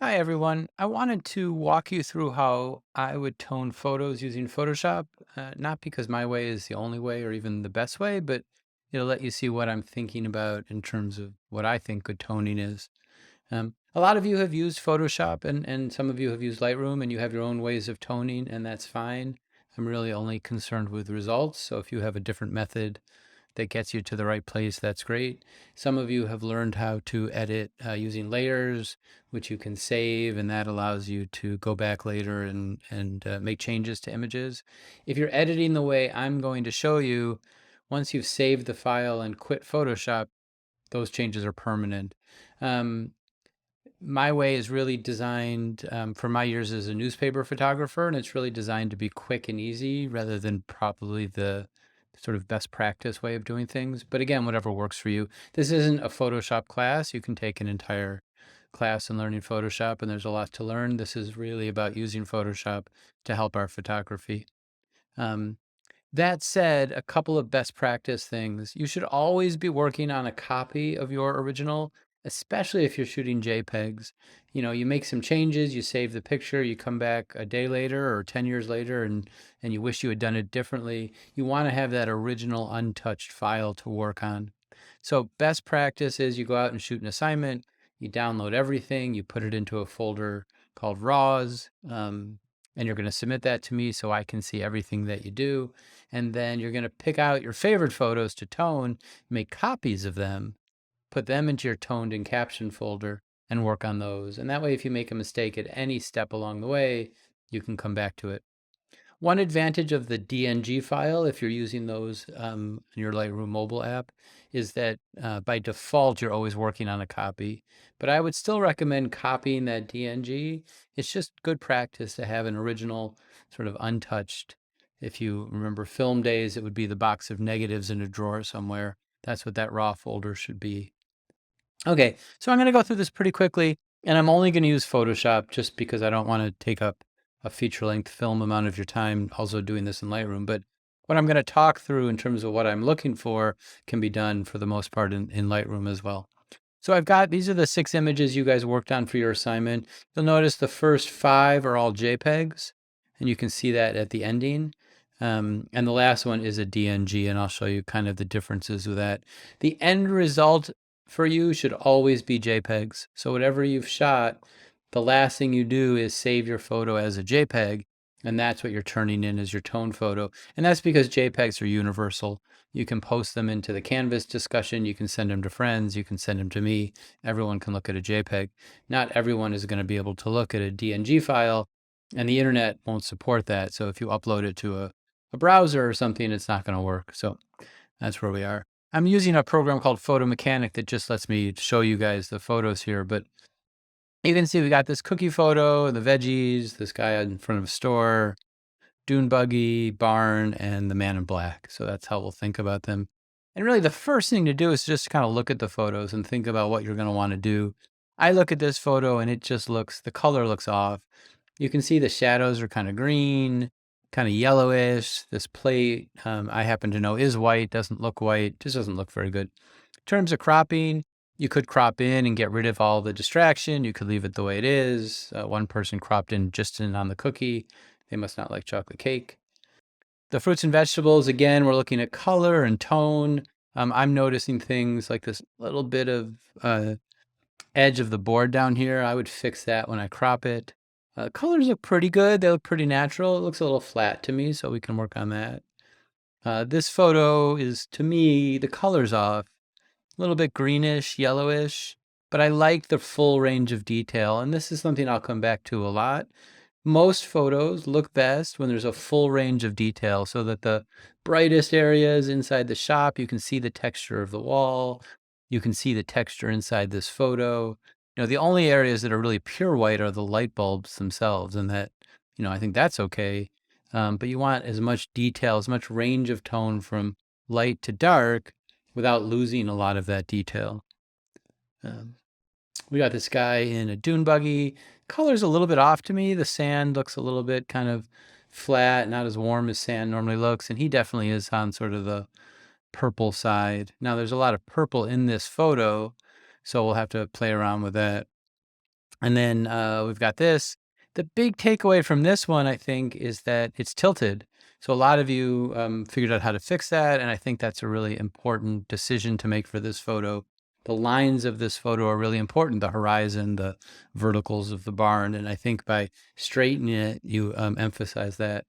Hi, everyone. I wanted to walk you through how I would tone photos using Photoshop, not because my way is the only way or even the best way, but it'll let you see what I'm thinking about in terms of what I think good toning is. A lot of you have used Photoshop and some of you have used Lightroom and you have your own ways of toning, and that's fine. I'm really only concerned with results. So if you have a different method that gets you to the right place, that's great. Some of you have learned how to edit using layers, which you can save, and that allows you to go back later and make changes to images. If you're editing the way I'm going to show you, once you've saved the file and quit Photoshop, those changes are permanent. Um, my way is really designed for my years as a newspaper photographer, and it's really designed to be quick and easy rather than probably the sort of best practice way of doing things. But again, whatever works for you. This isn't a Photoshop class. You can take an entire class in learning Photoshop, and there's a lot to learn. This is really about using Photoshop to help our photography. Um, that said, a couple of best practice things. You should always be working on a copy of your original, especially if you're shooting JPEGs. You know, you make some changes, you save the picture, you come back a day later or 10 years later and you wish you had done it differently. You want to have that original untouched file to work on. So best practice is you go out and shoot an assignment, you download everything, you put it into a folder called RAWs, and you're going to submit that to me so I can see everything that you do. And then you're going to pick out your favorite photos to tone, make copies of them, put them into your toned and captioned folder, and work on those. And that way, if you make a mistake at any step along the way, you can come back to it. One advantage of the DNG file, if you're using those in your Lightroom mobile app, is that by default, you're always working on a copy. But I would still recommend copying that DNG. It's just good practice to have an original, sort of untouched. If you remember film days, it would be the box of negatives in a drawer somewhere. That's what that raw folder should be. Okay, so I'm going to go through this pretty quickly, and I'm only going to use Photoshop just because I don't want to take up a feature-length film amount of your time also doing this in Lightroom. But what I'm going to talk through in terms of what I'm looking for can be done for the most part in Lightroom as well. So I've got, these are the 6 images you guys worked on for your assignment. You'll notice the first 5 are all JPEGs, and you can see that at the ending. And the last one is a DNG, and I'll show you kind of the differences with that. The end result for you should always be JPEGs. So whatever you've shot, the last thing you do is save your photo as a JPEG, and that's what you're turning in as your tone photo. And that's because JPEGs are universal. You can post them into the Canvas discussion. You can send them to friends. You can send them to me. Everyone can look at a JPEG. Not everyone is going to be able to look at a DNG file, and the internet won't support that. So if you upload it to a browser or something, it's not going to work. So that's where we are. I'm using a program called Photo Mechanic that just lets me show you guys the photos here, but you can see we got this cookie photo, the veggies, this guy in front of a store, dune buggy, barn, and the man in black. So that's how we'll think about them. And really the first thing to do is just kind of look at the photos and think about what you're going to want to do. I look at this photo and it just looks, the color looks off. You can see the shadows are kind of green, kind of yellowish. This plate, I happen to know is white, doesn't look white, just doesn't look very good. In terms of cropping, you could crop in and get rid of all the distraction. You could leave it the way it is. One person cropped in just in on the cookie. They must not like chocolate cake. The fruits and vegetables, again, we're looking at color and tone. I'm noticing things like this little bit of edge of the board down here. I would fix that when I crop it. Colors look pretty good. They look pretty natural. It looks a little flat to me, so we can work on that. This photo is, to me, the color's off. A little bit greenish, yellowish, but I like the full range of detail, and this is something I'll come back to a lot. Most photos look best when there's a full range of detail, so that the brightest areas inside the shop, you can see the texture of the wall, you can see the texture inside this photo. You know, the only areas that are really pure white are the light bulbs themselves, and that, you know, I think that's okay. But you want as much detail, as much range of tone from light to dark without losing a lot of that detail. Um, we got this guy in a dune buggy. Color's a little bit off to me. The sand looks a little bit kind of flat, not as warm as sand normally looks, and he definitely is on sort of the purple side. Now there's a lot of purple in this photo, so we'll have to play around with that. And then we've got this. The big takeaway from this one, I think, is that it's tilted. So a lot of you figured out how to fix that, and I think that's a really important decision to make for this photo. The lines of this photo are really important, the horizon, the verticals of the barn, and I think by straightening it, you emphasize that.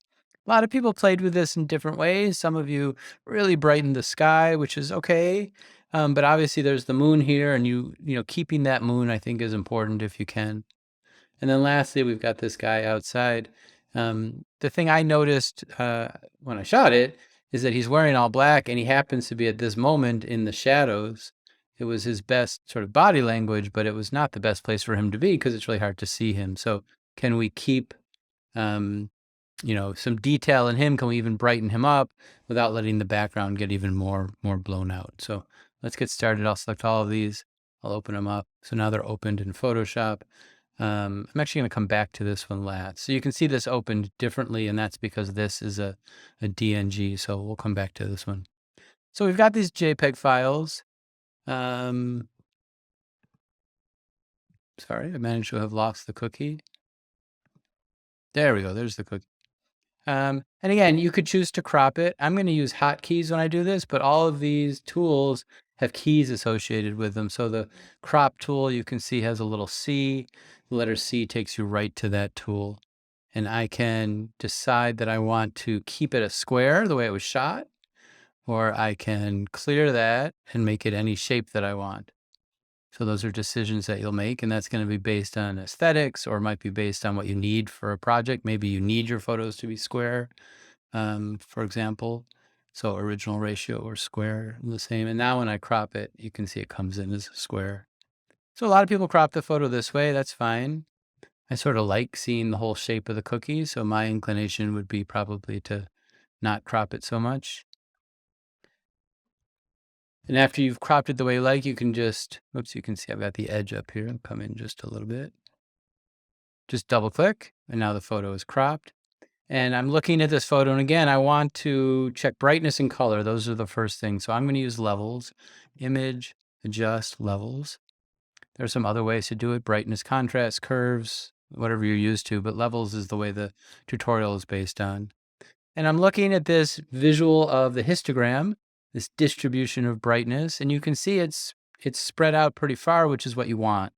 A lot of people played with this in different ways. Some of you really brightened the sky, which is okay. But obviously there's the moon here, and keeping that moon, I think, is important if you can. And then lastly, we've got this guy outside. The thing I noticed when I shot it is that he's wearing all black, and he happens to be at this moment in the shadows. It was his best sort of body language, but it was not the best place for him to be because it's really hard to see him. So can we keep um, some detail in him? Can we even brighten him up without letting the background get even more blown out? So let's get started. I'll select all of these. I'll open them up. So now they're opened in Photoshop. I'm actually going to come back to this one last. So you can see this opened differently, and that's because this is a DNG. So we'll come back to this one. So we've got these JPEG files. Sorry, I managed to have lost the cookie. There we go. There's the cookie. And again, you could choose to crop it. I'm going to use hotkeys when I do this, but all of these tools have keys associated with them. So the crop tool, you can see, has a little C. The letter C takes you right to that tool. And I can decide that I want to keep it a square the way it was shot, or I can clear that and make it any shape that I want. So those are decisions that you'll make, and that's going to be based on aesthetics, or might be based on what you need for a project. Maybe you need your photos to be square, for example. So original ratio or square, the same. And now when I crop it, you can see it comes in as a square. So a lot of people crop the photo this way. That's fine. I sort of like seeing the whole shape of the cookie, so my inclination would be probably to not crop it so much. And after you've cropped it the way you like, you can just, oops, you can see I've got the edge up here. I'll come in just a little bit. Just double click, and now the photo is cropped. And I'm looking at this photo, and again, I want to check brightness and color. Those are the first things. So I'm going to use levels, image, adjust, levels. There's some other ways to do it, brightness, contrast, curves, whatever you're used to, but levels is the way the tutorial is based on. And I'm looking at this visual of the histogram, this distribution of brightness, and you can see it's spread out pretty far, which is what you want.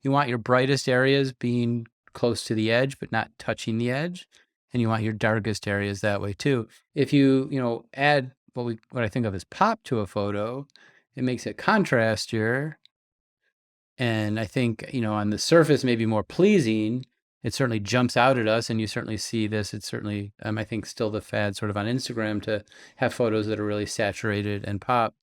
You want your brightest areas being close to the edge, but not touching the edge. And you want your darkest areas that way too. If you add what I think of as pop to a photo, it makes it contrastier. And I think, on the surface, maybe more pleasing. It certainly jumps out at us, and you certainly see this. It's certainly, I think, still the fad sort of on Instagram to have photos that are really saturated and pop.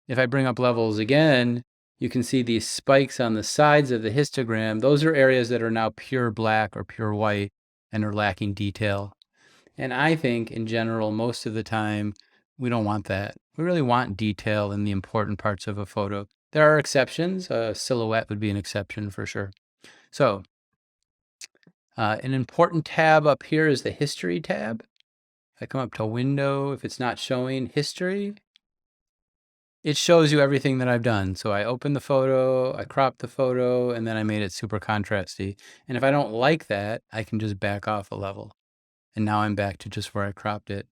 If I bring up levels again, you can see these spikes on the sides of the histogram. Those are areas that are now pure black or pure white and are lacking detail. And I think, in general, most of the time, we don't want that. We really want detail in the important parts of a photo. There are exceptions. A silhouette would be an exception for sure. So an important tab up here is the History tab. If I come up to Window, if it's not showing History, it shows you everything that I've done. So I opened the photo, I cropped the photo, and then I made it super contrasty. And if I don't like that, I can just back off a level. And now I'm back to just where I cropped it.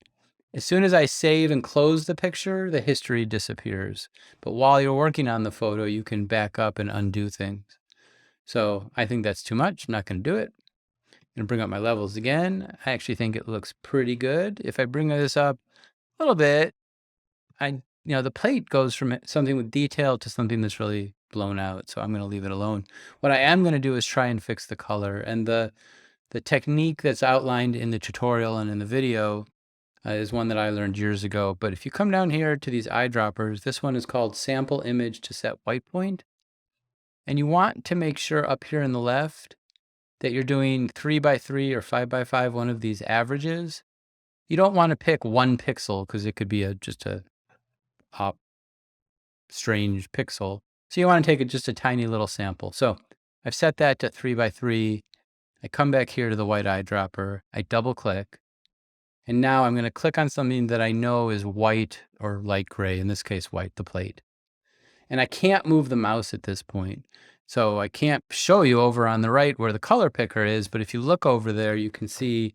As soon as I save and close the picture, the history disappears. But while you're working on the photo, you can back up and undo things. So I think that's too much. I'm not going to do it. I'm going to bring up my levels again. I actually think it looks pretty good. If I bring this up a little bit, the plate goes from something with detail to something that's really blown out. So I'm going to leave it alone. What I am going to do is try and fix the color. And the technique that's outlined in the tutorial and in the video is one that I learned years ago. But if you come down here to these eyedroppers, this one is called Sample Image to Set White Point. And you want to make sure up here in the left that you're doing 3x3 or 5x5, one of these averages. You don't want to pick one pixel because it could be just a strange pixel. So you want to take just a tiny little sample. So I've set that to 3x3. I come back here to the white eyedropper. I double click. And now I'm going to click on something that I know is white or light gray, in this case, white, the plate. And I can't move the mouse at this point. So I can't show you over on the right where the color picker is, but if you look over there, you can see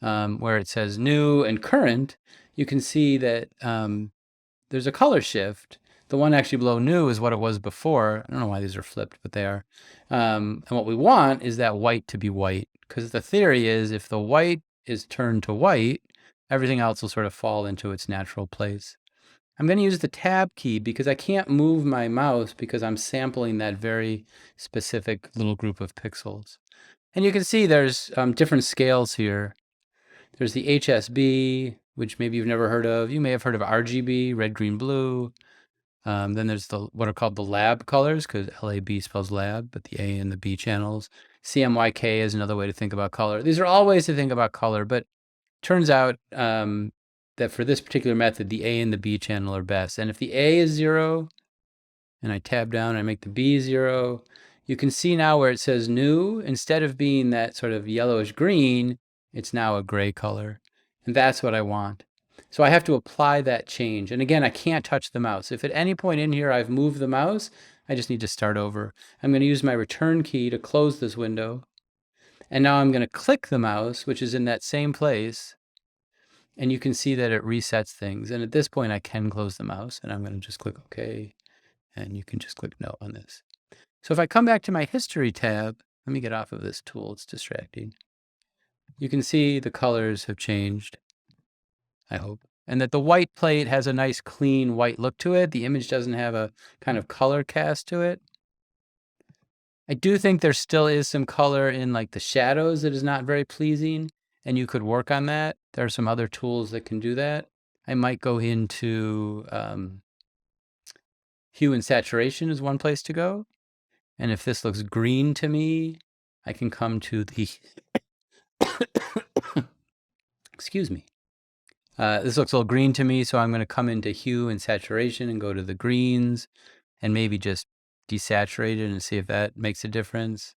where it says new and current, you can see that there's a color shift. The one actually below new is what it was before. I don't know why these are flipped, but they are. And what we want is that white to be white, because the theory is if the white is turned to white, everything else will sort of fall into its natural place. I'm going to use the tab key because I can't move my mouse because I'm sampling that very specific little group of pixels. And you can see there's different scales here. There's the HSB, which maybe you've never heard of. You may have heard of RGB, red, green, blue. Then there's what are called the lab colors, because LAB spells lab, but the A and the B channels. CMYK is another way to think about color. These are all ways to think about color, but turns out that for this particular method, the A and the B channel are best. And if the A is 0, and I tab down and I make the B 0, you can see now where it says new, instead of being that sort of yellowish green, it's now a gray color. And that's what I want. So I have to apply that change. And again, I can't touch the mouse. If at any point in here I've moved the mouse, I just need to start over. I'm going to use my return key to close this window. And now I'm going to click the mouse, which is in that same place. And you can see that it resets things. And at this point, I can close the mouse. And I'm going to just click OK. And you can just click no on this. So if I come back to my history tab, let me get off of this tool, it's distracting. You can see the colors have changed, I hope. And that the white plate has a nice clean white look to it. The image doesn't have a kind of color cast to it. I do think there still is some color in like the shadows that is not very pleasing, and you could work on that. There are some other tools that can do that. I might go into hue and saturation is one place to go. And if this looks green to me, I can come to the, excuse me. This looks a little green to me, so I'm going to come into hue and saturation and go to the greens and maybe just desaturate it and see if that makes a difference.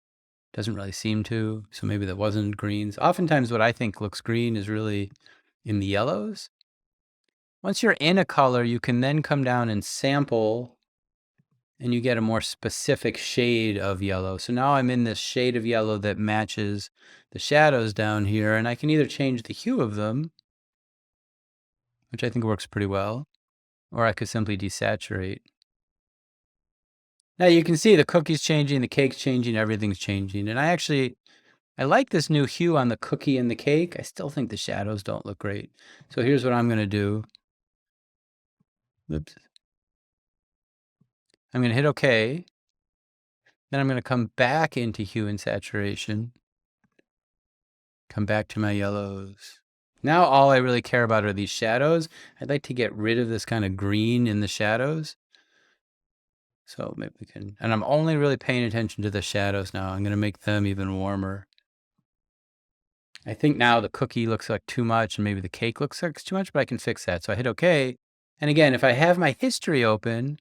Doesn't really seem to, so maybe that wasn't greens. Oftentimes what I think looks green is really in the yellows. Once you're in a color, you can then come down and sample, and you get a more specific shade of yellow. So now I'm in this shade of yellow that matches the shadows down here, and I can either change the hue of them, which I think works pretty well, or I could simply desaturate. Now you can see the cookie's changing, the cake's changing, everything's changing. And I like this new hue on the cookie and the cake. I still think the shadows don't look great. So here's what I'm going to do. Oops. I'm going to hit OK. Then I'm going to come back into hue and saturation. Come back to my yellows. Now all I really care about are these shadows. I'd like to get rid of this kind of green in the shadows. So maybe we can, and I'm only really paying attention to the shadows now. I'm going to make them even warmer. I think now the cookie looks like too much and maybe the cake looks like too much, but I can fix that. So I hit OK. And again, if I have my history open,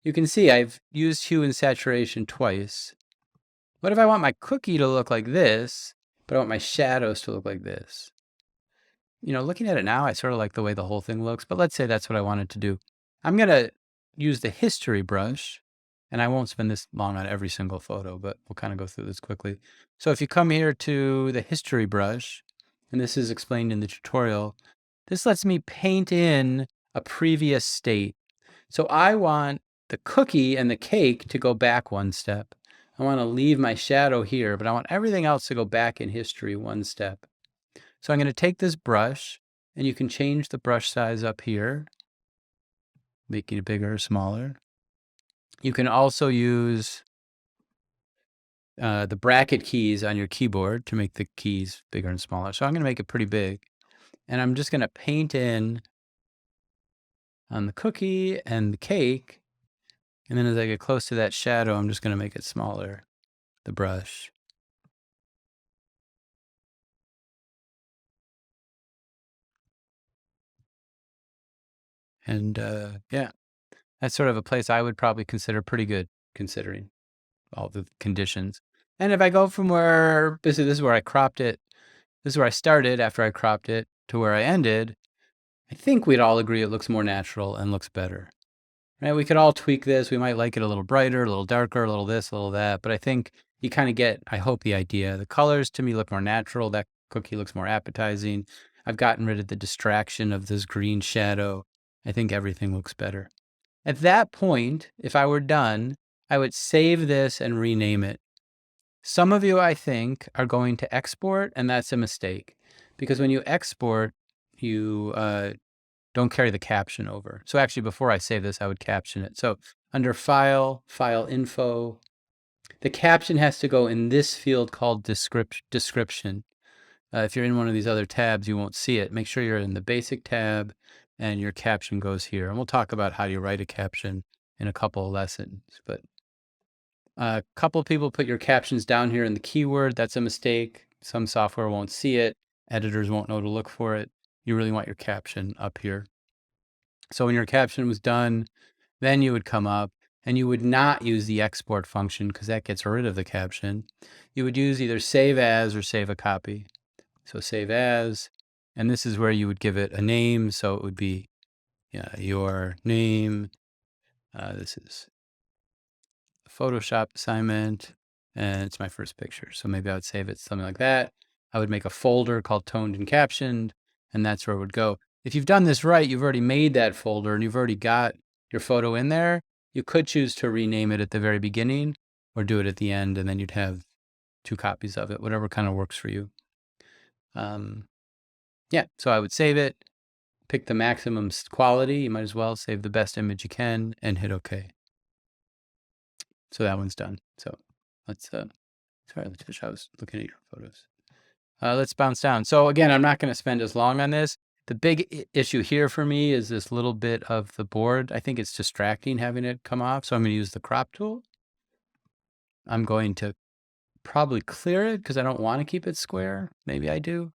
you can see I've used hue and saturation twice. What if I want my cookie to look like this, but I want my shadows to look like this? You know, looking at it now, I sort of like the way the whole thing looks, but let's say that's what I wanted to do. I'm going to use the history brush, and I won't spend this long on every single photo, but we'll kind of go through this quickly. So if you come here to the history brush, and this is explained in the tutorial, this lets me paint in a previous state. So I want the cookie and the cake to go back one step. I want to leave my shadow here, but I want everything else to go back in history one step. So I'm going to take this brush, and you can change the brush size up here, making it bigger or smaller. You can also use the bracket keys on your keyboard to make the keys bigger and smaller. So I'm going to make it pretty big. And I'm just going to paint in on the cookie and the cake. And then as I get close to that shadow, I'm just going to make it smaller, the brush. And yeah, that's sort of a place I would probably consider pretty good, considering all the conditions. And if I go from where, this is where I cropped it, this is where I started after I cropped it, to where I ended, I think we'd all agree it looks more natural and looks better. right? We could all tweak this. We might like it a little brighter, a little darker, a little this, a little that. But I think you kind of get, I hope, the idea. The colors to me look more natural. That cookie looks more appetizing. I've gotten rid of the distraction of this green shadow. I think everything looks better. At that point, if I were done, I would save this and rename it. Some of you, I think, are going to export, and that's a mistake. Because when you export, you don't carry the caption over. So actually, before I save this, I would caption it. So under File, File Info, the caption has to go in this field called Description. If you're in one of these other tabs, you won't see it. Make sure you're in the Basic tab, and your caption goes here. And we'll talk about how you write a caption in a couple of lessons. But a couple of people put your captions down here in the keyword. That's a mistake. Some software won't see it. Editors won't know to look for it. You really want your caption up here. So when your caption was done, then you would come up and you would not use the export function because that gets rid of the caption. You would use either save as or save a copy. So save as, and this is where you would give it a name. So it would be your name. This is a Photoshop assignment, and it's my first picture. So maybe I would save it something like that. I would make a folder called Toned and Captioned, and that's where it would go. If you've done this right, you've already made that folder and you've already got your photo in there. You could choose to rename it at the very beginning or do it at the end, and then you'd have 2 copies of it, whatever kind of works for you. Yeah, so I would save it, pick the maximum quality. You might as well save the best image you can and hit OK. So that one's done. So let's, sorry, Letitia, I was looking at your photos. Let's bounce down. So again, I'm not going to spend as long on this. The big issue here for me is this little bit of the board. I think it's distracting having it come off. So I'm going to use the crop tool. I'm going to probably clear it because I don't want to keep it square. Maybe I do.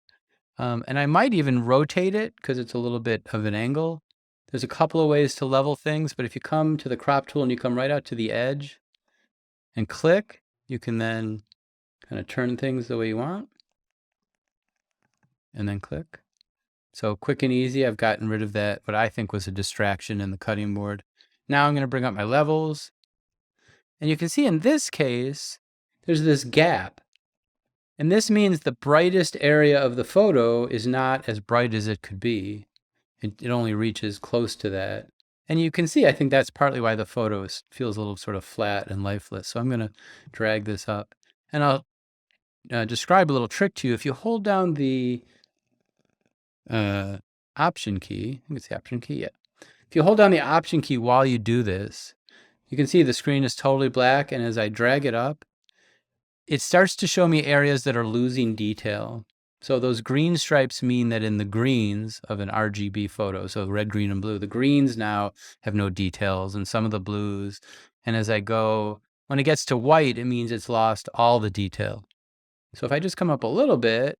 And I might even rotate it because it's a little bit of an angle. There's a couple of ways to level things, but if you come to the crop tool and you come right out to the edge and click, you can then kind of turn things the way you want. And then click. So quick and easy, I've gotten rid of that, what I think was a distraction in the cutting board. Now I'm going to bring up my levels. And you can see in this case, there's this gap. And this means the brightest area of the photo is not as bright as it could be. It only reaches close to that. And you can see, I think that's partly why the photo feels a little sort of flat and lifeless. So I'm going to drag this up. And I'll describe a little trick to you. If you hold down the Option key, I think it's the Option key, yeah. If you hold down the Option key while you do this, you can see the screen is totally black. And as I drag it up, it starts to show me areas that are losing detail. So those green stripes mean that in the greens of an RGB photo, so red, green, and blue, the greens now have no details and some of the blues. And as I go, when it gets to white, it means it's lost all the detail. So if I just come up a little bit,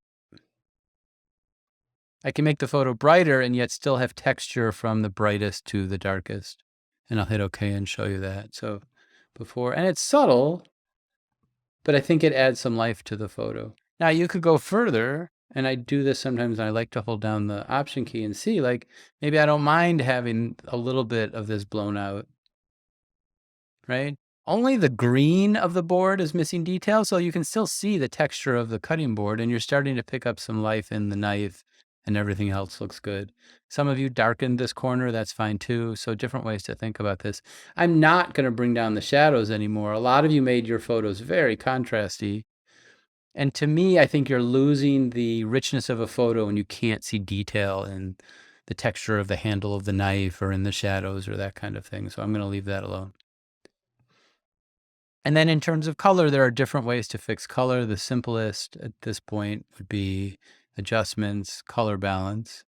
I can make the photo brighter and yet still have texture from the brightest to the darkest. And I'll hit OK and show you that. So before, and it's subtle, but I think it adds some life to the photo. Now you could go further, and I do this sometimes, and I like to hold down the Option key and see, like, maybe I don't mind having a little bit of this blown out, right? Only the green of the board is missing detail, so you can still see the texture of the cutting board, and you're starting to pick up some life in the knife, and everything else looks good. Some of you darkened this corner, that's fine too. So different ways to think about this. I'm not going to bring down the shadows anymore. A lot of you made your photos very contrasty. And to me, I think you're losing the richness of a photo when you can't see detail in the texture of the handle of the knife or in the shadows or that kind of thing. So I'm going to leave that alone. And then in terms of color, there are different ways to fix color. The simplest at this point would be adjustments, color balance,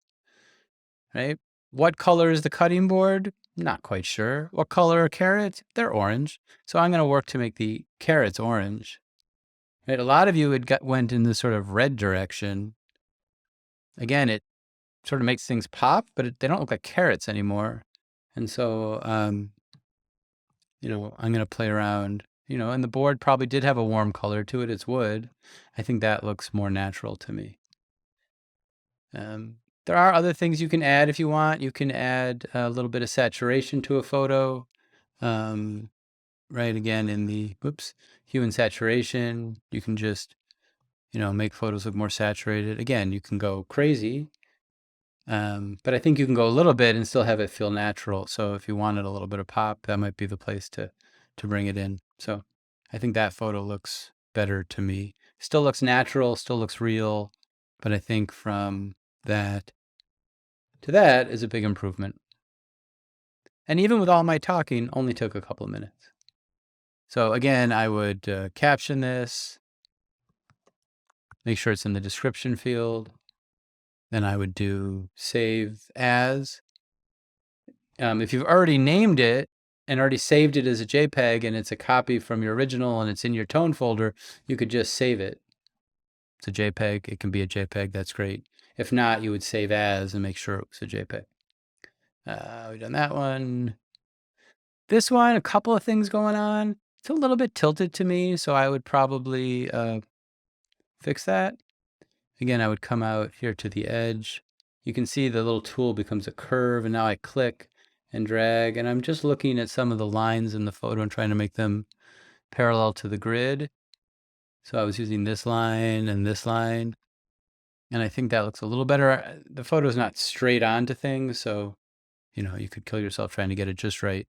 right? What color is the cutting board? Not quite sure. What color are carrots? They're orange. So I'm going to work to make the carrots orange. Right? A lot of you went in this sort of red direction. Again, it sort of makes things pop, but they don't look like carrots anymore. And so, I'm going to play around, and the board probably did have a warm color to it. It's wood. I think that looks more natural to me. There are other things you can add if you want. You can add a little bit of saturation to a photo. Right, again, in the hue and saturation, you can just, make photos look more saturated. Again, you can go crazy, but I think you can go a little bit and still have it feel natural. So if you wanted a little bit of pop, that might be the place to bring it in. So I think that photo looks better to me. Still looks natural, still looks real, but I think from that to that is a big improvement. And even with all my talking, only took a couple of minutes. So again, I would caption this, make sure it's in the description field. Then I would do save as. If you've already named it and already saved it as a JPEG and it's a copy from your original and it's in your tone folder, you could just save it. It's a JPEG. It can be a JPEG. That's great. If not, you would save as and make sure it was a JPEG. We've done that one. This one, a couple of things going on. It's a little bit tilted to me, so I would probably fix that. Again, I would come out here to the edge. You can see the little tool becomes a curve, and now I click and drag, and I'm just looking at some of the lines in the photo and trying to make them parallel to the grid. So I was using this line and this line, and I think that looks a little better. The photo is not straight on to things, so you could kill yourself trying to get it just right.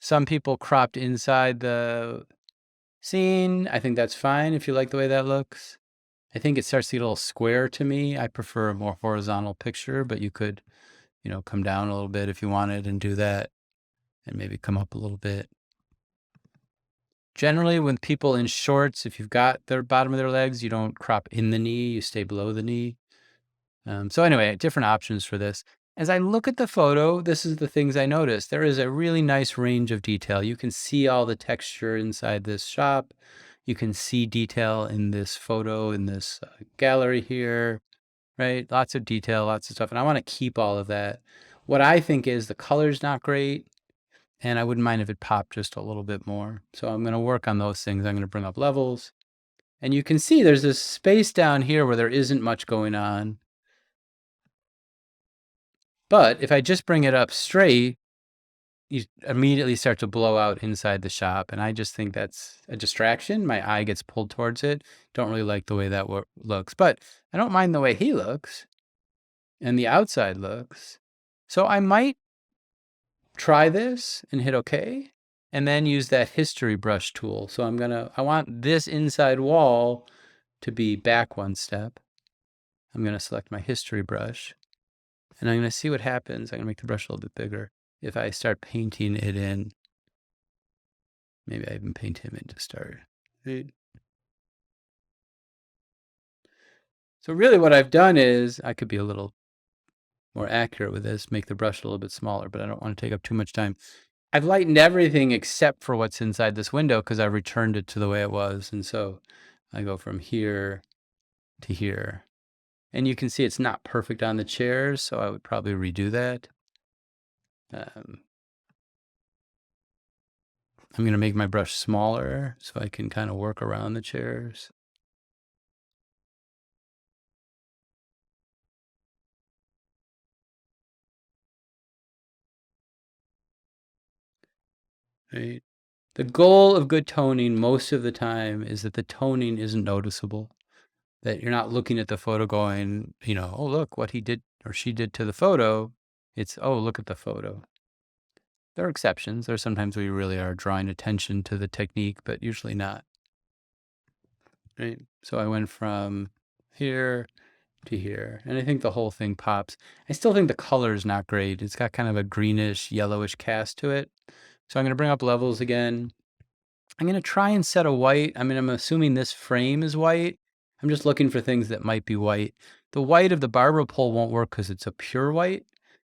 Some people cropped inside the scene. I think that's fine if you like the way that looks. I think it starts to get a little square to me. I prefer a more horizontal picture, but you could, come down a little bit if you wanted and do that, and maybe come up a little bit. Generally, when people in shorts, if you've got their bottom of their legs, you don't crop in the knee, you stay below the knee. So anyway, different options for this. As I look at the photo, this is the things I noticed. There is a really nice range of detail. You can see all the texture inside this shop. You can see detail in this photo, in this gallery here, right? Lots of detail, lots of stuff. And I want to keep all of that. What I think is the color's not great, and I wouldn't mind if it popped just a little bit more. So I'm going to work on those things. I'm going to bring up levels. And you can see there's this space down here where there isn't much going on. But if I just bring it up straight, you immediately start to blow out inside the shop. And I just think that's a distraction. My eye gets pulled towards it. Don't really like the way that looks. But I don't mind the way he looks and the outside looks. So I might try this and hit OK. And then use that history brush tool. So I want this inside wall to be back one step. I'm going to select my history brush. And I'm going to see what happens. I'm going to make the brush a little bit bigger. If I start painting it in, maybe I even paint him in to start. Right? So really what I've done is, I could be a little more accurate with this, make the brush a little bit smaller, but I don't want to take up too much time. I've lightened everything except for what's inside this window because I returned it to the way it was. And so I go from here to here. And you can see it's not perfect on the chairs, so I would probably redo that. I'm going to make my brush smaller so I can kind of work around the chairs. Right? The goal of good toning most of the time is that the toning isn't noticeable, that you're not looking at the photo going, oh, look what he did or she did to the photo. It's, oh, look at the photo. There are exceptions. There are sometimes where you really are drawing attention to the technique, but usually not. Right? So I went from here to here, and I think the whole thing pops. I still think the color is not great. It's got kind of a greenish, yellowish cast to it. So I'm going to bring up levels again. I'm going to try and set a white. I mean, I'm assuming this frame is white. I'm just looking for things that might be white. The white of the barber pole won't work because it's a pure white.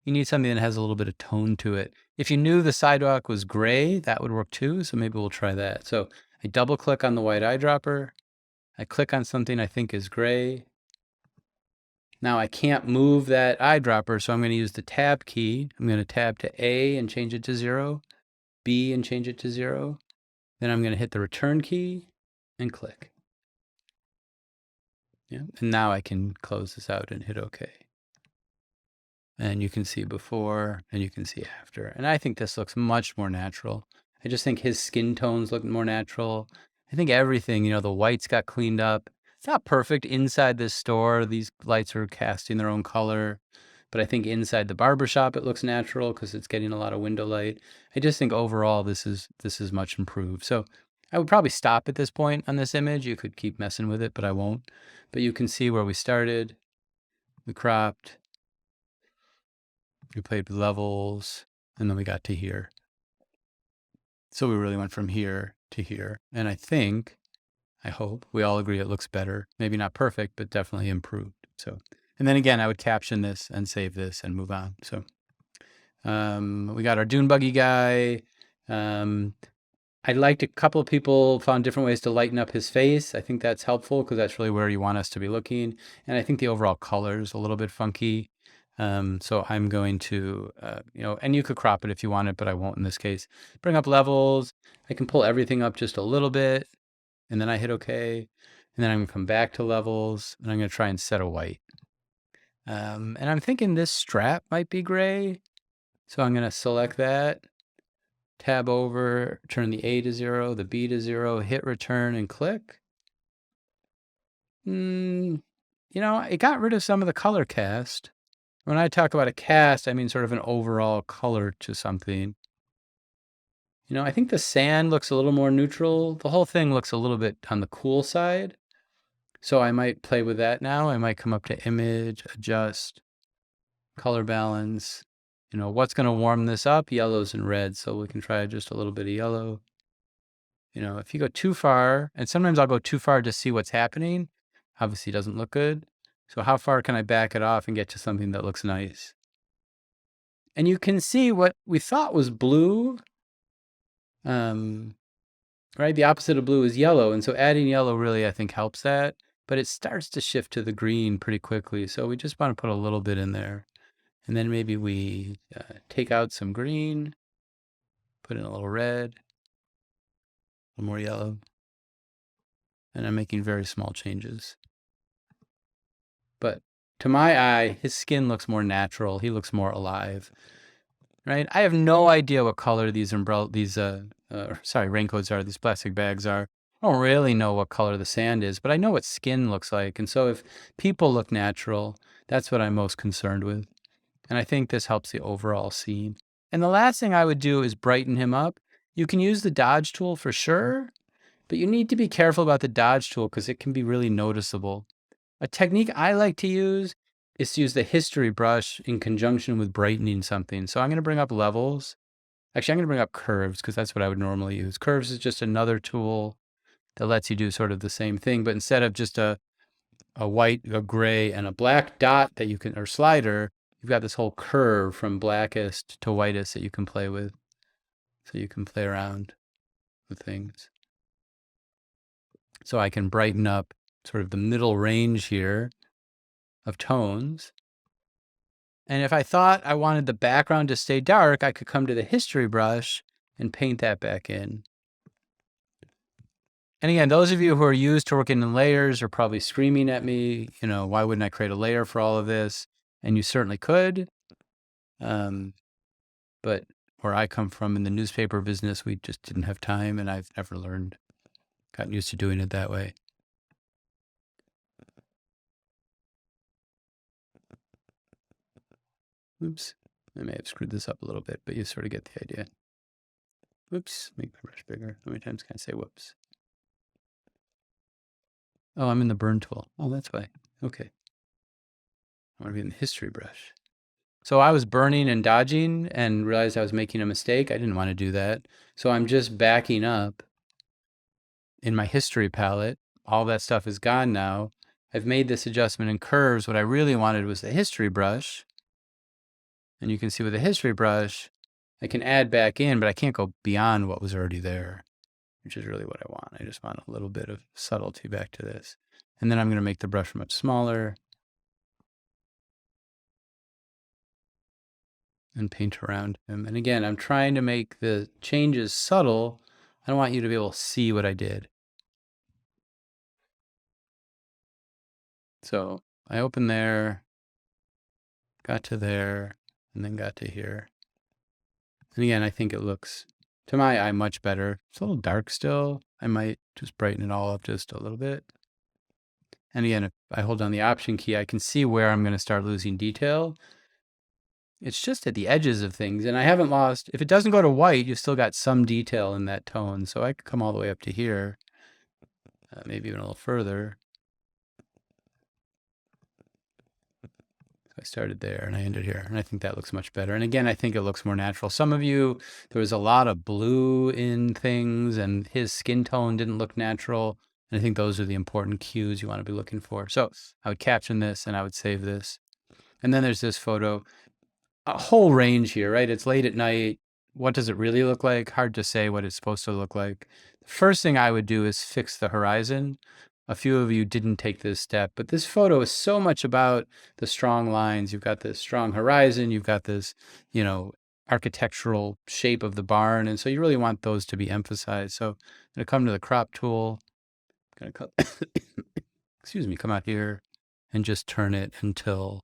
You need something that has a little bit of tone to it. If you knew the sidewalk was gray, that would work too. So maybe we'll try that. So I double click on the white eyedropper. I click on something I think is gray. Now I can't move that eyedropper, so I'm going to use the tab key. I'm going to tab to A and change it to 0, B and change it to 0. Then I'm going to hit the return key and click. Yeah, and now I can close this out and hit OK. And you can see before and you can see after. And I think this looks much more natural. I just think his skin tones look more natural. I think everything, the whites got cleaned up. It's not perfect inside this store. These lights are casting their own color. But I think inside the barbershop it looks natural because it's getting a lot of window light. I just think overall this is much improved. So I would probably stop at this point on this image. You could keep messing with it, but I won't. But you can see where we started. We cropped. We played with levels, and then we got to here. So we really went from here to here. And I hope, we all agree it looks better. Maybe not perfect, but definitely improved. So, and then again, I would caption this and save this and move on. So we got our dune buggy guy. I liked a couple of people found different ways to lighten up his face. I think that's helpful because that's really where you want us to be looking. And I think the overall color is a little bit funky. So I'm going to, and you could crop it if you want it, but I won't in this case. Bring up levels. I can pull everything up just a little bit, and then I hit OK. And then I'm going to come back to levels, and I'm going to try and set a white. And I'm thinking this strap might be gray. So I'm going to select that, tab over, turn the A to 0, the B to 0, hit return, and click. It got rid of some of the color cast. When I talk about a cast, I mean sort of an overall color to something. I think the sand looks a little more neutral. The whole thing looks a little bit on the cool side. So I might play with that now. I might come up to image, adjust, color balance. What's going to warm this up? Yellows and reds. So we can try just a little bit of yellow. If you go too far, and sometimes I'll go too far to see what's happening, obviously it doesn't look good. So how far can I back it off and get to something that looks nice? And you can see what we thought was blue, right? The opposite of blue is yellow. And so adding yellow really, I think, helps that. But it starts to shift to the green pretty quickly. So we just want to put a little bit in there. And then maybe we take out some green, put in a little red, a little more yellow. And I'm making very small changes. But to my eye, his skin looks more natural. He looks more alive, right? I have no idea what color these raincoats are, these plastic bags are. I don't really know what color the sand is, but I know what skin looks like. And so if people look natural, that's what I'm most concerned with. And I think this helps the overall scene. And the last thing I would do is brighten him up. You can use the dodge tool for sure, but you need to be careful about the dodge tool because it can be really noticeable. A technique I like to use is to use the history brush in conjunction with brightening something. So I'm going to bring up levels. Actually, I'm going to bring up curves because that's what I would normally use. Curves is just another tool that lets you do sort of the same thing, but instead of just a white, a gray, and a black dot that you can, or slider, you've got this whole curve from blackest to whitest that you can play with. So you can play around with things. So I can brighten up sort of the middle range here of tones. And if I thought I wanted the background to stay dark, I could come to the history brush and paint that back in. And again, those of you who are used to working in layers are probably screaming at me, why wouldn't I create a layer for all of this? And you certainly could. But where I come from in the newspaper business, we just didn't have time, and I've never gotten used to doing it that way. Oops, I may have screwed this up a little bit, but you sort of get the idea. Whoops, make my brush bigger. How many times can I say whoops? Oh, I'm in the burn tool. Oh, that's why. Okay. I want to be in the history brush. So I was burning and dodging and realized I was making a mistake. I didn't want to do that. So I'm just backing up in my history palette. All that stuff is gone now. I've made this adjustment in curves. What I really wanted was the history brush. And you can see with the history brush, I can add back in, but I can't go beyond what was already there, which is really what I want. I just want a little bit of subtlety back to this. And then I'm going to make the brush much smaller and paint around him. And again, I'm trying to make the changes subtle. I don't want you to be able to see what I did. So I open there, got to there, and then got to here. And again, I think it looks, to my eye, much better. It's a little dark still. I might just brighten it all up just a little bit. And again, if I hold down the Option key, I can see where I'm going to start losing detail. It's just at the edges of things. And I haven't lost, if it doesn't go to white, you've still got some detail in that tone. So I could come all the way up to here, maybe even a little further. I started there and I ended here, and I think that looks much better. And again, I think it looks more natural. Some of you, there was a lot of blue in things, and his skin tone didn't look natural. And I think those are the important cues you want to be looking for. So I would caption this and I would save this. And then there's this photo, a whole range here, right? It's late at night. What does it really look like? Hard to say what it's supposed to look like. The first thing I would do is fix the horizon. A few of you didn't take this step, but this photo is so much about the strong lines. You've got this strong horizon. You've got this, architectural shape of the barn. And so you really want those to be emphasized. So I'm going to come to the crop tool. I'm going to come out here and just turn it until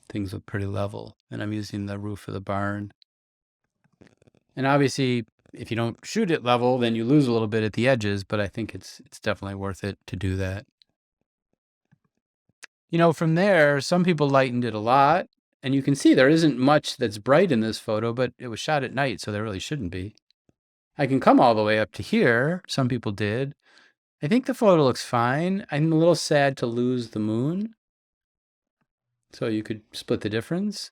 things look pretty level. And I'm using the roof of the barn. And obviously, if you don't shoot it level, then you lose a little bit at the edges, but I think it's definitely worth it to do that. From there, some people lightened it a lot, and you can see there isn't much that's bright in this photo, but it was shot at night, so there really shouldn't be. I can come all the way up to here. Some people did. I think the photo looks fine. I'm a little sad to lose the moon, so you could split the difference.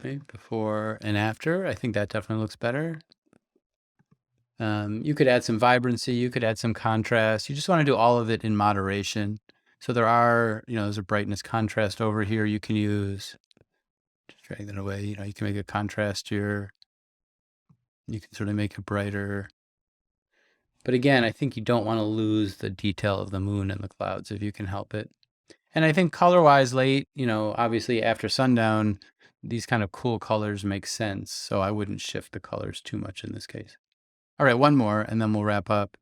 Okay, before and after, I think that definitely looks better. You could add some vibrancy, you could add some contrast. You just want to do all of it in moderation. So there's a brightness contrast over here you can use. Just drag that away. You can make a contrast here. You can sort of make it brighter. But again, I think you don't want to lose the detail of the moon and the clouds if you can help it. And I think color-wise late, obviously after sundown, these kind of cool colors make sense. So I wouldn't shift the colors too much in this case. All right, one more, and then we'll wrap up.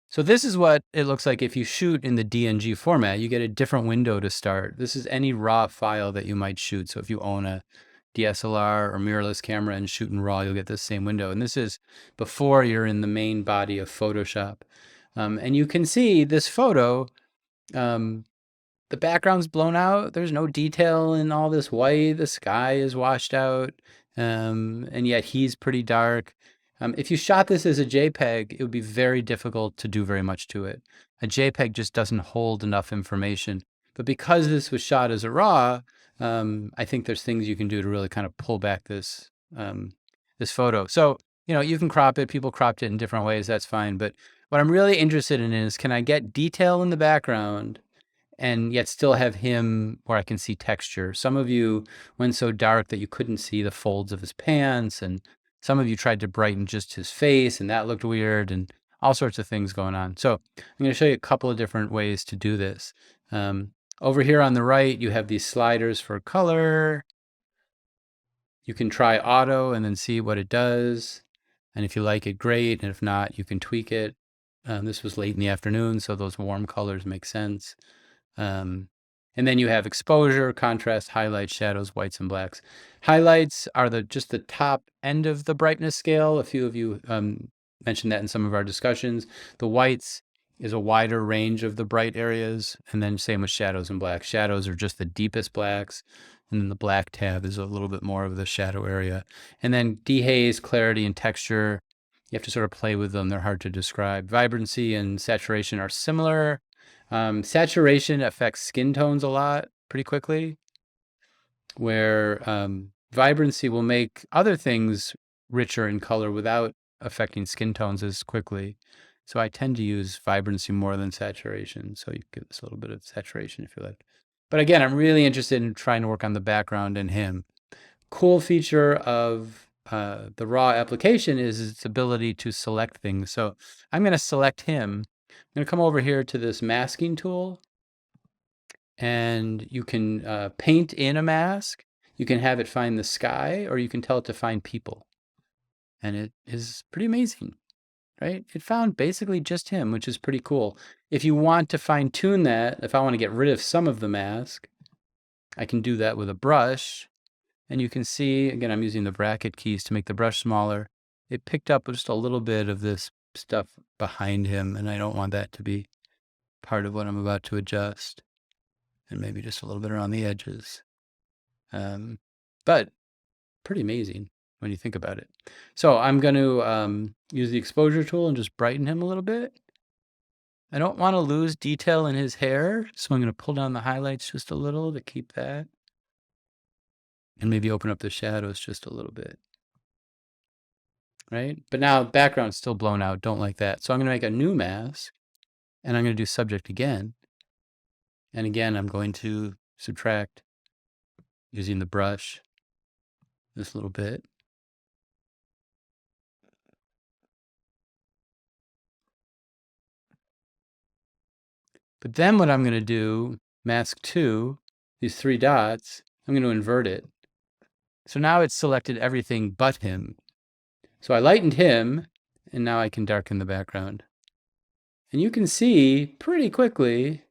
So this is what it looks like if you shoot in the DNG format. You get a different window to start. This is any raw file that you might shoot. So if you own a DSLR or mirrorless camera and shoot in RAW, you'll get this same window. And this is before you're in the main body of Photoshop. And you can see this photo, the background's blown out. There's no detail in all this white. The sky is washed out. And yet he's pretty dark. If you shot this as a JPEG, it would be very difficult to do very much to it. A JPEG just doesn't hold enough information. But because this was shot as a RAW, I think there's things you can do to really kind of pull back this photo. So, you can crop it. People cropped it in different ways. That's fine. But what I'm really interested in is, can I get detail in the background and yet still have him where I can see texture? Some of you went so dark that you couldn't see the folds of his pants, and some of you tried to brighten just his face, and that looked weird, and all sorts of things going on. So I'm going to show you a couple of different ways to do this. Over here on the right, you have these sliders for color. You can try auto and then see what it does. And if you like it, great. And if not, you can tweak it. This was late in the afternoon, so those warm colors make sense. And then you have exposure, contrast, highlights, shadows, whites, and blacks. Highlights are just the top end of the brightness scale. A few of you mentioned that in some of our discussions. The whites is a wider range of the bright areas, and then same with shadows and blacks. Shadows are just the deepest blacks, and then the black tab is a little bit more of the shadow area. And then dehaze, clarity, and texture, you have to sort of play with them. They're hard to describe. Vibrancy and saturation are similar. Saturation affects skin tones a lot pretty quickly, where vibrancy will make other things richer in color without affecting skin tones as quickly. So I tend to use vibrancy more than saturation. So you give this a little bit of saturation if you like. But again, I'm really interested in trying to work on the background and him. Cool feature of the RAW application is its ability to select things. So I'm going to select him. I'm going to come over here to this masking tool, and you can paint in a mask. You can have it find the sky, or you can tell it to find people. And it is pretty amazing. right? It found basically just him, which is pretty cool. If you want to fine tune that, if I want to get rid of some of the mask, I can do that with a brush. And you can see, again, I'm using the bracket keys to make the brush smaller. It picked up just a little bit of this stuff behind him, and I don't want that to be part of what I'm about to adjust. And maybe just a little bit around the edges. But pretty amazing when you think about it. So I'm going to use the exposure tool and just brighten him a little bit. I don't want to lose detail in his hair, so I'm going to pull down the highlights just a little to keep that. And maybe open up the shadows just a little bit. Right? But now background's still blown out. Don't like that. So I'm going to make a new mask, and I'm going to do subject again. And again, I'm going to subtract using the brush this little bit. But then what I'm going to do, mask 2, these 3 dots, I'm going to invert it. So now it's selected everything but him. So I lightened him, and now I can darken the background. And you can see pretty quickly,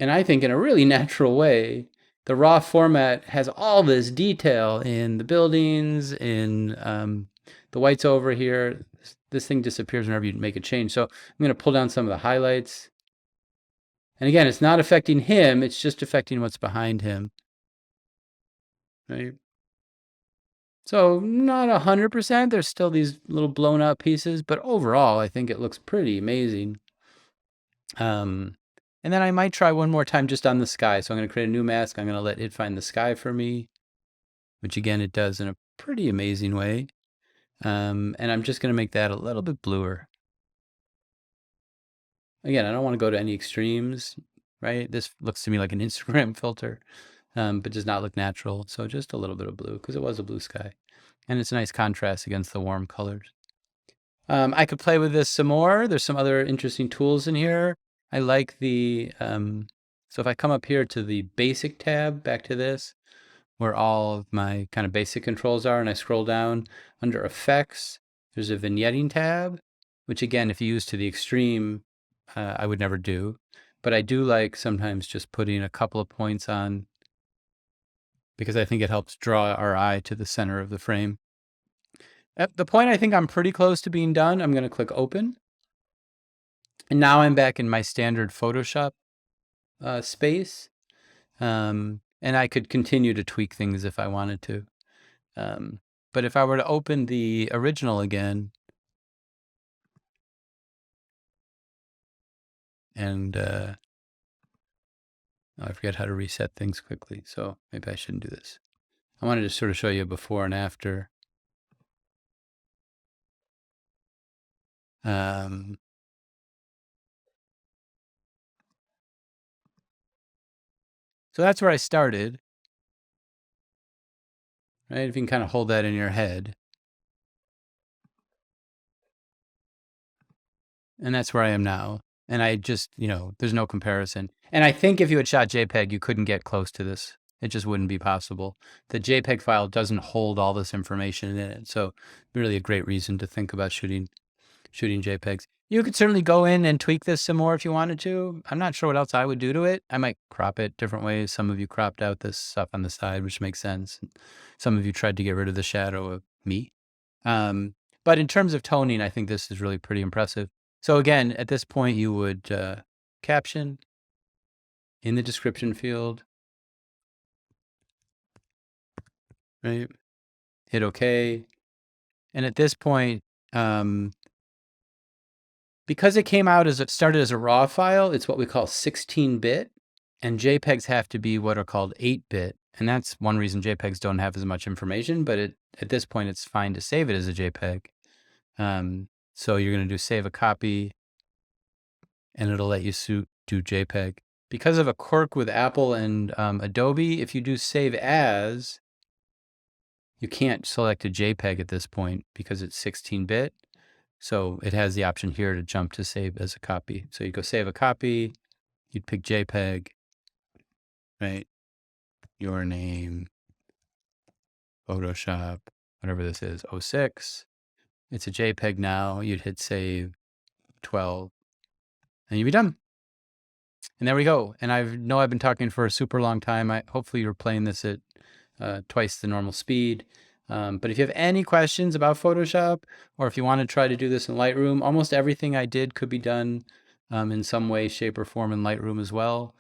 and I think in a really natural way, the raw format has all this detail in the buildings, in the whites over here. This thing disappears whenever you make a change. So I'm going to pull down some of the highlights. And again, it's not affecting him. It's just affecting what's behind him. Right? So not 100%. There's still these little blown out pieces. But overall, I think it looks pretty amazing. And then I might try one more time just on the sky. So I'm going to create a new mask. I'm going to let it find the sky for me, which again, it does in a pretty amazing way. And I'm just going to make that a little bit bluer. Again, I don't want to go to any extremes, right? This looks to me like an Instagram filter, but does not look natural. So just a little bit of blue because it was a blue sky. And it's a nice contrast against the warm colors. I could play with this some more. There's some other interesting tools in here. I like the, so if I come up here to the basic tab, back to this, where all of my kind of basic controls are, and I scroll down under effects, there's a vignetting tab, which again, if you use to the extreme, I would never do. But I do like sometimes just putting a couple of points on because I think it helps draw our eye to the center of the frame. At the point I think I'm pretty close to being done, I'm going to click open. And now I'm back in my standard Photoshop space. And I could continue to tweak things if I wanted to. But if I were to open the original again, and I forget how to reset things quickly, so maybe I shouldn't do this. I wanted to sort of show you before and after. So that's where I started, right? If you can kind of hold that in your head. And that's where I am now. And I just, there's no comparison. And I think if you had shot JPEG, you couldn't get close to this. It just wouldn't be possible. The JPEG file doesn't hold all this information in it. So really a great reason to think about shooting JPEGs. You could certainly go in and tweak this some more if you wanted to. I'm not sure what else I would do to it. I might crop it different ways. Some of you cropped out this stuff on the side, which makes sense. Some of you tried to get rid of the shadow of me. But in terms of toning, I think this is really pretty impressive. So again, at this point, you would caption in the description field, right? Hit OK. And at this point, because it started as a RAW file, it's what we call 16-bit, and JPEGs have to be what are called 8-bit. And that's one reason JPEGs don't have as much information, but at this point, it's fine to save it as a JPEG. So you're going to do save a copy, and it'll let you do JPEG. Because of a quirk with Apple and Adobe, if you do save as, you can't select a JPEG at this point because it's 16-bit. So it has the option here to jump to save as a copy. So you go save a copy, you'd pick JPEG, right? Your name, Photoshop, whatever this is, 06. It's a JPEG now. You'd hit save, 12, and you'd be done. And there we go. And I've been talking for a super long time. Hopefully you're playing this at twice the normal speed. But if you have any questions about Photoshop, or if you want to try to do this in Lightroom, almost everything I did could be done in some way, shape, or form in Lightroom as well.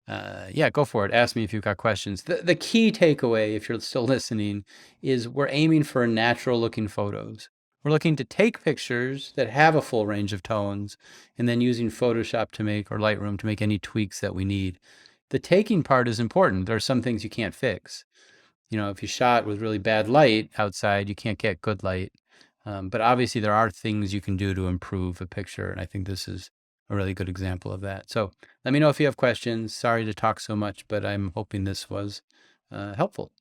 Yeah, go for it. Ask me if you've got questions. The key takeaway, if you're still listening, is we're aiming for natural looking photos. We're looking to take pictures that have a full range of tones and then using Photoshop to make, or Lightroom to make any tweaks that we need. The taking part is important. There are some things you can't fix. If you shot with really bad light outside, you can't get good light. But obviously there are things you can do to improve a picture. And I think this is a really good example of that. So let me know if you have questions. Sorry to talk so much, but I'm hoping this was helpful.